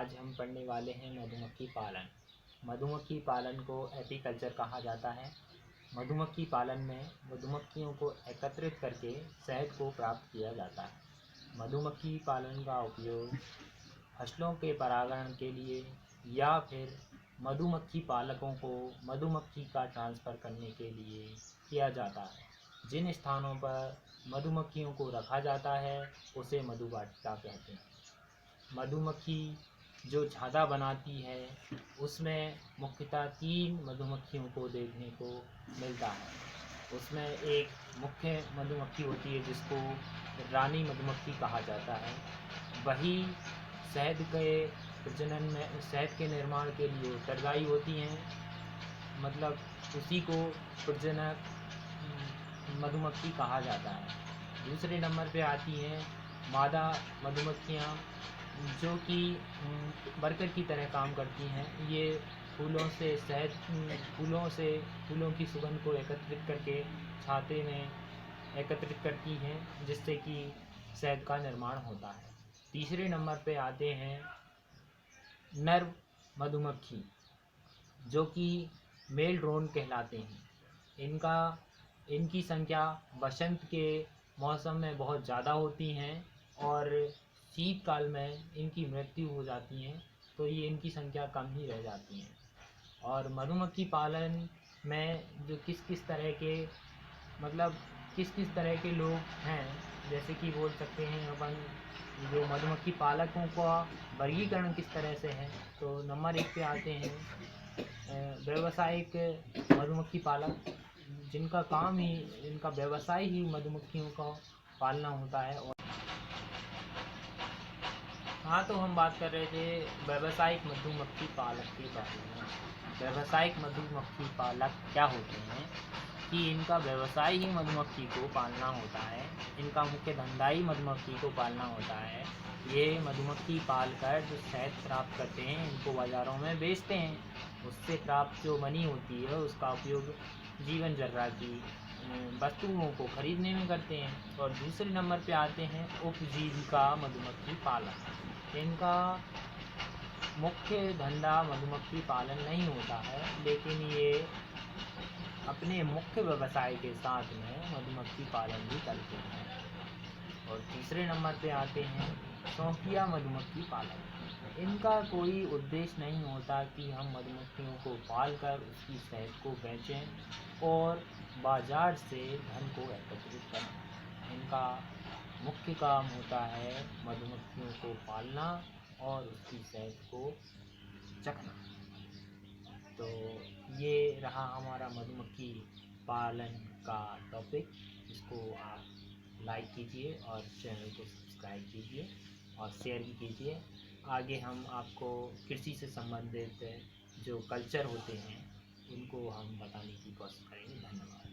आज हम पढ़ने वाले हैं मधुमक्खी पालन। मधुमक्खी पालन को एपीकल्चर कहा जाता है। मधुमक्खी पालन में मधुमक्खियों को एकत्रित करके शहद को प्राप्त किया जाता है। मधुमक्खी पालन का उपयोग फसलों के परागण के लिए या फिर मधुमक्खी पालकों को मधुमक्खी का ट्रांसफ़र करने के लिए किया जाता है। जिन स्थानों पर मधुमक्खियों को रखा जाता है उसे मधुवाटिका कहते हैं। मधुमक्खी जो झादा बनाती है उसमें मुख्यतः 3 मधुमक्खियों को देखने को मिलता है। उसमें एक मुख्य मधुमक्खी होती है जिसको रानी मधुमक्खी कहा जाता है। वही शहद के प्रजनन में, शहद के निर्माण के लिए उत्तरदायी होती हैं, मतलब उसी को प्रजनक मधुमक्खी कहा जाता है। दूसरे नंबर पे आती हैं मादा मधुमक्खियाँ, जो कि वर्कर की तरह काम करती हैं। ये फूलों से शहद, फूलों की सुगंध को एकत्रित करके छाते में एकत्रित करती हैं, जिससे कि शहद का निर्माण होता है। तीसरे नंबर पे आते हैं नर मधुमक्खी, जो कि मेल ड्रोन कहलाते हैं। इनकी संख्या बसंत के मौसम में बहुत ज़्यादा होती हैं और शीतकाल में इनकी मृत्यु हो जाती है, तो ये इनकी संख्या कम ही रह जाती है। और मधुमक्खी पालन में जो किस किस तरह के लोग हैं, जैसे कि बोल सकते हैं अपन, जो मधुमक्खी पालकों का वर्गीकरण किस तरह से है, तो नंबर 1 पे आते हैं व्यावसायिक मधुमक्खी पालक, इनका व्यवसाय ही मधुमक्खियों का पालना होता है। और हाँ, तो हम बात कर रहे थे व्यावसायिक मधुमक्खी पालक के बारे में। व्यावसायिक मधुमक्खी पालक क्या होते हैं कि इनका व्यवसाय ही मधुमक्खी को पालना होता है। इनका मुख्य धंधा ही मधुमक्खी को पालना होता है। ये मधुमक्खी पालकर जो शहद प्राप्त करते हैं, इनको बाज़ारों में बेचते हैं। उससे प्राप्त जो मनी होती है उसका उपयोग जीवन जर्रा की वस्तुओं को खरीदने में करते हैं। और दूसरे नंबर पे आते हैं उपजीविका मधुमक्खी पालन। इनका मुख्य धंधा मधुमक्खी पालन नहीं होता है, लेकिन ये अपने मुख्य व्यवसाय के साथ में मधुमक्खी पालन भी करते हैं। और तीसरे नंबर पे आते हैं शौकिया मधुमक्खी पालन। इनका कोई उद्देश्य नहीं होता कि हम मधुमक्खियों को पालकर उसकी शहद को बेचें और बाज़ार से धन को एकत्रित करें। इनका मुख्य काम होता है मधुमक्खियों को पालना और उसकी शहद को चखना। तो ये रहा हमारा मधुमक्खी पालन का टॉपिक। इसको आप लाइक कीजिए और चैनल को सब्सक्राइब कीजिए और शेयर भी कीजिए। आगे हम आपको कृषि से संबंधित जो कल्चर होते हैं उनको हम बताने की कोशिश करेंगे। धन्यवाद।